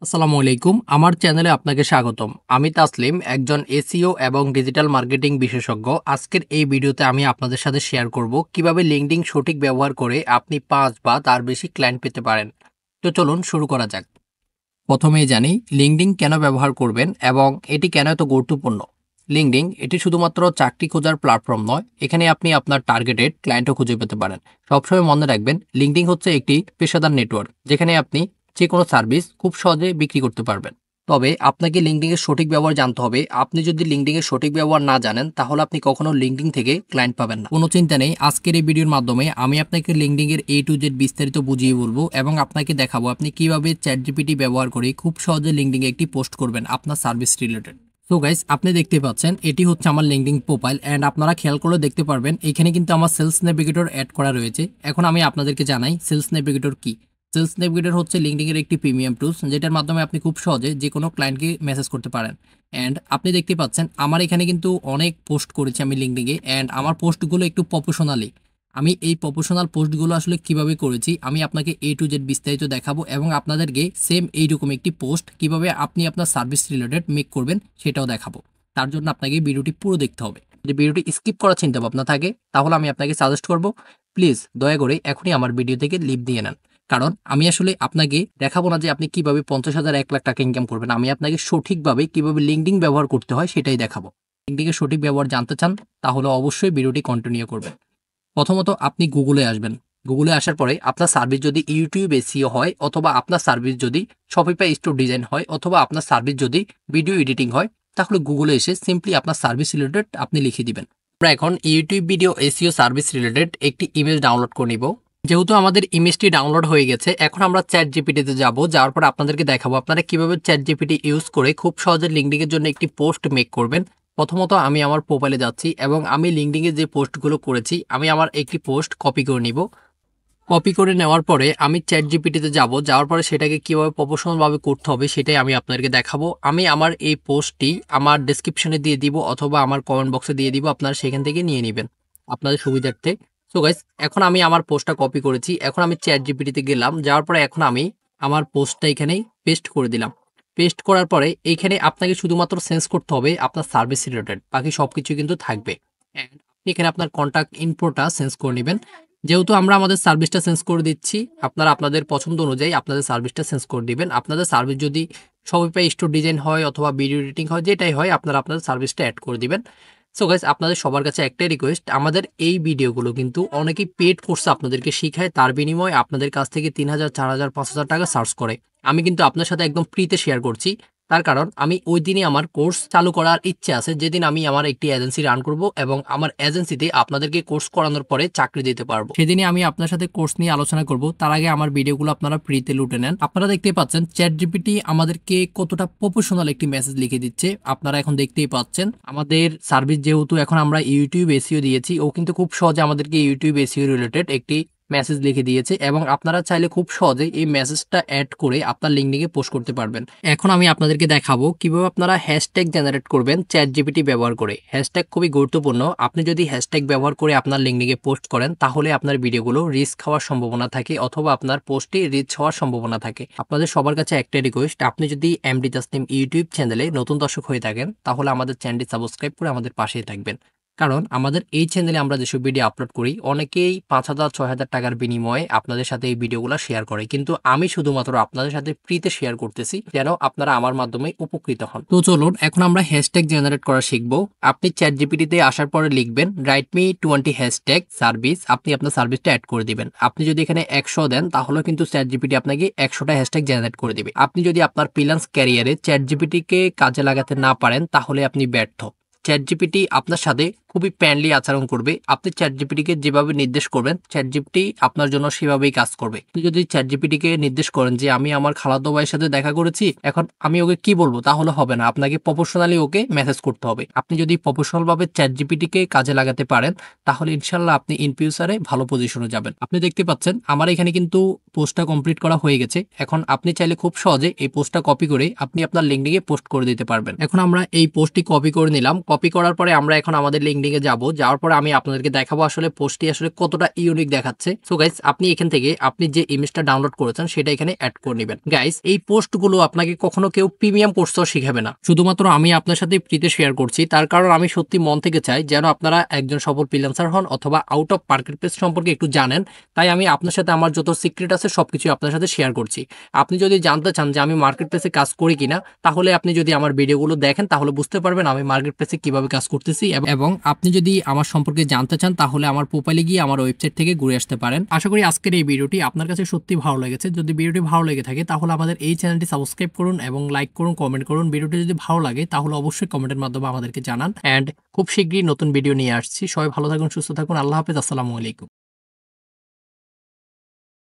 আসসালামু আলাইকুম। আমার চ্যানেলে আপনাকে স্বাগতম। আমি তাসলিম, একজন এসইও এবং ডিজিটাল মার্কেটিং বিশেষজ্ঞ। আজকের এই ভিডিওতে আমি আপনাদের সাথে শেয়ার করব কিভাবে লিঙ্কডইন সঠিক ব্যবহার করে আপনি ৫ বা তার বেশি ক্লায়েন্ট পেতে পারেন। তো চলুন শুরু করা যাক। প্রথমেই জানি লিঙ্কডইন কেন ব্যবহার করবেন এবং এটি কেন এত গুরুত্বপূর্ণ। লিঙ্কডইন এটি শুধুমাত্র চাকরি খোঁজার প্ল্যাটফর্ম নয়, এখানে আপনি আপনার টার্গেটেড ক্লায়েন্টও খুঁজে পেতে পারেন। সবসময় মনে রাখবেন, লিঙ্কডইন হচ্ছে একটি পেশাদার নেটওয়ার্ক যেখানে আপনি যে কোনো সার্ভিস খুব সহজে বিক্রি করতে পারবেন। তবে আপনাকে লিঙ্কডইনের সঠিক ব্যবহার জানতে হবে। আপনি যদি লিঙ্কডইনের সঠিক ব্যবহার না জানেন, তাহলে আপনি কখনো লিঙ্কডইন থেকে ক্লায়েন্ট পাবেন না। কোনো চিন্তা নেই, আজকের এই ভিডিওর মাধ্যমে আমি আপনাকে লিঙ্কডইনের A to Z বিস্তারিত বুঝিয়ে বলবো এবং আপনাকে দেখাবো আপনি কিভাবে চ্যাটজিপিটি ব্যবহার করে খুব সহজে লিঙ্কডইনে একটি পোস্ট করবেন আপনার সার্ভিস রিলেটেড। সো গাইস, আপনি দেখতে পাচ্ছেন এটি হচ্ছে আমার লিঙ্কডইন প্রোফাইল এন্ড আপনারা খেয়াল করে দেখতে পারবেন এখানে কিন্তু আমার সেলস নেভিগেটর অ্যাড করা রয়েছে। এখন আমি আপনাদেরকে জানাই সেলস নেভিগেটর কি। সেলস নেভিগেটর হচ্ছে লিঙ্কডইনের একটি প্রিমিয়াম টুলস যেটার মাধ্যমে আপনি খুব সহজে যে কোনো ক্লায়েন্টকে মেসেজ করতে পারেন। অ্যান্ড আপনি দেখতে পাচ্ছেন আমার এখানে কিন্তু অনেক পোস্ট করেছি আমি লিঙ্কডইনে, অ্যান্ড আমার পোস্টগুলো একটু প্রফেশনালি। আমি এই প্রফেশনাল পোস্টগুলো আসলে কিভাবে করেছি আমি আপনাকে A to Z বিস্তারিত দেখাবো এবং আপনাদেরকে সেম এইরকম একটি পোস্ট কিভাবে আপনি আপনার সার্ভিস রিলেটেড মেক করবেন সেটাও দেখাবো। তার জন্য আপনাকে ভিডিওটি পুরো দেখতে হবে। যদি ভিডিওটি স্কিপ করার চিন্তা ভাবনা থাকে তাহলে আমি আপনাকে সাজেস্ট করব, প্লিজ দয়া করে এখনই আমার ভিডিও থেকে লিভ দিয়ে নেন। কারণ আমি আসলে আপনাকে দেখাবো না যে আপনি কিভাবে ৫০,০০০ ১,০০,০০০ টাকা ইনকাম করবেন। আমি আপনাকে সঠিকভাবে কিভাবে লিঙ্কডইন ব্যবহার করতে হয় সেটাই দেখাবো। লিঙ্কডইনের সঠিক ব্যবহার জানতে চান তাহলে অবশ্যই ভিডিওটি কন্টিনিউ করবেন। প্রথমত আপনি গুগলে আসবেন। গুগলে আসার পরে আপনার সার্ভিস যদি ইউটিউব এসইও হয়, অথবা আপনার সার্ভিস যদি শপিফাই স্টোর ডিজাইন হয়, অথবা আপনার সার্ভিস যদি ভিডিও এডিটিং হয়, তাহলে গুগলে এসে সিম্পলি আপনার সার্ভিস রিলেটেড আপনি লিখে দিবেন। আমরা এখন YouTube video SEO service related একটি ইমেজ ডাউনলোড করে নিব। যেহেতু আমাদের ইমেজটি ডাউনলোড হয়ে গেছে, এখন আমরা চ্যাট জিপিটিতে যাব। যাওয়ার পর আপনাদেরকে দেখাবো আপনারা কিভাবে চ্যাট জিপিটি ইউজ করে খুব সহজে লিঙ্কডইনের জন্য একটি পোস্ট মেক করবেন। প্রথমত আমি আমার প্রোফাইলে যাচ্ছি এবং আমি লিঙ্কডইনে যে পোস্টগুলো করেছি আমি আমার একটি পোস্ট কপি করে নিব। কপি করে নেওয়ার পরে আমি চ্যাট জিপিটিতে যাব। যাওয়ার পরে সেটাকে কিভাবে প্রফেশনালভাবে করতে হবে সেটাই আমি আপনাদেরকে দেখাবো। আমি আমার এই পোস্টটি আমার ডেসক্রিপশনে দিয়ে দিব অথবা আমার কমেন্ট বক্সে দিয়ে দিব, আপনারা সেখান থেকে নিয়ে নেবেন আপনাদের সুবিধার্থে। সো গাইস, এখন আমি আমার পোস্টটা কপি করেছি। এখন আমি চ্যাট জিপিটিতে গেলাম। যাওয়ার পরে এখন আমি আমার পোস্টটা এখানেই পেস্ট করে দিলাম। পেস্ট করার পরে এইখানে আপনাকে শুধুমাত্র চেঞ্জ করতে হবে আপনার সার্ভিস রিলেটেড, বাকি সবকিছু কিন্তু থাকবে। And আপনি এখানে আপনার কন্টাক্ট ইনফোটা চেঞ্জ করে নেবেন। যেহেতু আমরা আমাদের সার্ভিসটা চেঞ্জ করে দিচ্ছি, আপনারা আপনাদের পছন্দ অনুযায়ী আপনাদের সার্ভিসটা চেঞ্জ করে দিবেন। আপনাদের সার্ভিস যদি শপিফাই স্টোর ডিজাইন হয় অথবা ভিডিও এডিটিং হয়, যেটাই হয় আপনারা আপনাদের সার্ভিসটা অ্যাড করে দিবেন। সো গাইস, আপনাদের সবার কাছে একটাই রিকোয়েস্ট, আমাদের এই ভিডিওগুলো কিন্তু অনেকেই পেড কোর্সে আপনাদেরকে শিখায়, তার বিনিময়ে আপনাদের কাছ থেকে ৩,০০০, ৪,০০০, ৫,০০০ টাকা চার্জ করে। আমি কিন্তু আপনার সাথে একদম ফ্রিতে শেয়ার করছি। তার কারণ আমি ওই দিনই আমার কোর্স চালু করার ইচ্ছে আছে, যেদিন আমি আমার একটি এজেন্সি রান করব এবং আমার এজেন্সিতে আপনাদেরকে কোর্স করানোর পরে চাকরি দিতে পারবো। সেদিনই আমি আপনার সাথে কোর্স নিয়ে আলোচনা করব। তার আগে আমার ভিডিওগুলো আপনারা ফ্রিতে লুটে নেন। আপনারা দেখতে পাচ্ছেন চ্যাট জিপিটি আমাদেরকে কতটা প্রফেশনাল একটি মেসেজ লিখে দিচ্ছে। আপনারা এখন দেখতেই পাচ্ছেন আমাদের সার্ভিস যেহেতু এখন আমরা ইউটিউব এসইও দিয়েছি, ও কিন্তু খুব সহজে আমাদেরকে ইউটিউব এসইও রিলেটেড একটি মেসেজ লিখে দিয়েছে এবং আপনারা চাইলে খুব সহজে এই মেসেজটা অ্যাড করে আপনার লিঙ্কডিনে পোস্ট করতে পারবেন। এখন আমি আপনাদেরকে দেখাবো কিভাবে আপনারা হ্যাশট্যাগ জেনারেট করবেন চ্যাট জিপিটি ব্যবহার করে। হ্যাশট্যাগ খুবই গুরুত্বপূর্ণ। আপনি যদি হ্যাশট্যাগ ব্যবহার করে আপনার লিঙ্কডিনে পোস্ট করেন তাহলে আপনার ভিডিওগুলো রিচ খাওয়ার সম্ভাবনা থাকে অথবা আপনার পোস্টটি রিচ হওয়ার সম্ভাবনা থাকে। আপনাদের সবার কাছে একটাই রিকোয়েস্ট, আপনি যদি এমডি তাসলিম ইউটিউব চ্যানেলে নতুন দর্শক হয়ে থাকেন তাহলে আমাদের চ্যানেলটি সাবস্ক্রাইব করে আমাদের পাশেই থাকবেন। কারণ আমাদের এই চ্যানেলে আমরা যেসব ভিডিও আপলোড করি অনেকেই ৫,০০০, ৬,০০০ টাকার বিনিময়ে আপনাদের সাথে এই ভিডিওগুলো শেয়ার করে, কিন্তু আমি শুধুমাত্র আপনাদের সাথে ফ্রিতে শেয়ার করতেছি যেন আপনারা আমার মাধ্যমে উপকৃত হন। তো চলুন এখন আমরা হ্যাশট্যাগ জেনারেট করা শিখবো। আপনি চ্যাট জিপিটিতে আসার পরে লিখবেন রাইট মি 20 হ্যাশট্যাগ সার্ভিস। আপনি আপনার সার্ভিসটা অ্যাড করে দিবেন। আপনি যদি এখানে ১০০ দেন তাহলে কিন্তু চ্যাট জিপিটি আপনাকে ১০০টা হ্যাশট্যাগ জেনারেট করে দিবে। আপনি যদি আপনার ফ্রিল্যান্স ক্যারিয়ারে চ্যাট জিপিটিকে কাজে লাগাতে না পারেন তাহলে আপনি ব্যর্থ। চ্যাট জিপিটি আপনার সাথে খুবই ফ্রেন্ডলি আচরণ করবে। আপনি চ্যাট জিপিটিকে যেভাবে নির্দেশ করবেন চ্যাট জিপিটি আপনার জন্য সেভাবেই কাজ করবে। আপনি যদি চ্যাট জিপিটিকে নির্দেশ করেন যে আমি আমার খালাতো ভাইয়ের সাথে দেখা করেছি, এখন আমি ওকে কি বলবো, তাহলে হবে না। আপনাকে প্রফেশনালি ওকে মেসেজ করতে হবে। আপনি যদি প্রফেশনাল ভাবে চ্যাট জিপিটিকে কাজে লাগাতে পারেন তাহলে ইনশাল্লাহ আপনি ইন ফিউচারে ভালো পজিশনে যাবেন। আপনি দেখতে পাচ্ছেন আমার এখানে কিন্তু পোস্টটা কমপ্লিট করা হয়ে গেছে। এখন আপনি চাইলে খুব সহজে এই পোস্টটা কপি করে আপনি আপনার লিঙ্কডিনে পোস্ট করে দিতে পারবেন। এখন আমরা এই পোস্টটি কপি করে নিলাম। কপি করার পরে আমরা এখন আমাদের লিঙ্কডিনে লিঙ্কডিং এ যাবো, যাওয়ার পরে আমি আপনাদেরকে দেখাবো আসলে পোস্টটি আসলে কতটা ইউনিক দেখাচ্ছে। সো গাইস, আপনি এখান থেকে আপনি যে ইমেজটা ডাউনলোড করেছেন সেটা এখানে অ্যাড করে নেবেন। গাইস, এই পোস্টগুলো আপনাকে কখনো কেউ প্রিমিয়াম কোর্সও শিখাবে না, শুধুমাত্র আমি আপনার সাথে ফ্রিতে শেয়ার করছি। তার কারণ আমি সত্যি মন থেকে চাই যেন আপনারা একজন সফল ফ্রিল্যান্সার হন অথবা আউট অফ মার্কেট প্লেস সম্পর্কে একটু জানেন। তাই আমি আপনার সাথে আমার যত সিক্রেট আছে সবকিছু আপনার সাথে শেয়ার করছি। আপনি যদি জানতে চান যে আমি মার্কেট প্লেসে কাজ করি কিনা, তাহলে আপনি যদি আমার ভিডিওগুলো দেখেন তাহলে বুঝতে পারবেন আমি মার্কেট প্লেসে কিভাবে কাজ করতেছি। এবং আপনি যদি আমার সম্পর্কে জানতে চান তাহলে আমার প্রোফাইলে গিয়ে আমার ওয়েবসাইট থেকে ঘুরে আসতে পারেন। আশা করি আজকের এই ভিডিওটি আপনার কাছে সত্যি ভালো লেগেছে। যদি ভিডিওটি ভালো লেগে থাকে তাহলে আমাদের এই চ্যানেলটি সাবস্ক্রাইব করুন এবং লাইক করুন, কমেন্ট করুন। ভিডিওটি যদি ভালো লাগে তাহলে অবশ্যই কমেন্টের মাধ্যমে আমাদেরকে জানান। অ্যান্ড খুব শীঘ্রই নতুন ভিডিও নিয়ে আসছি। সবাই ভালো থাকুন, সুস্থ থাকুন। আল্লাহ হাফেজ। আসসালামু আলাইকুম।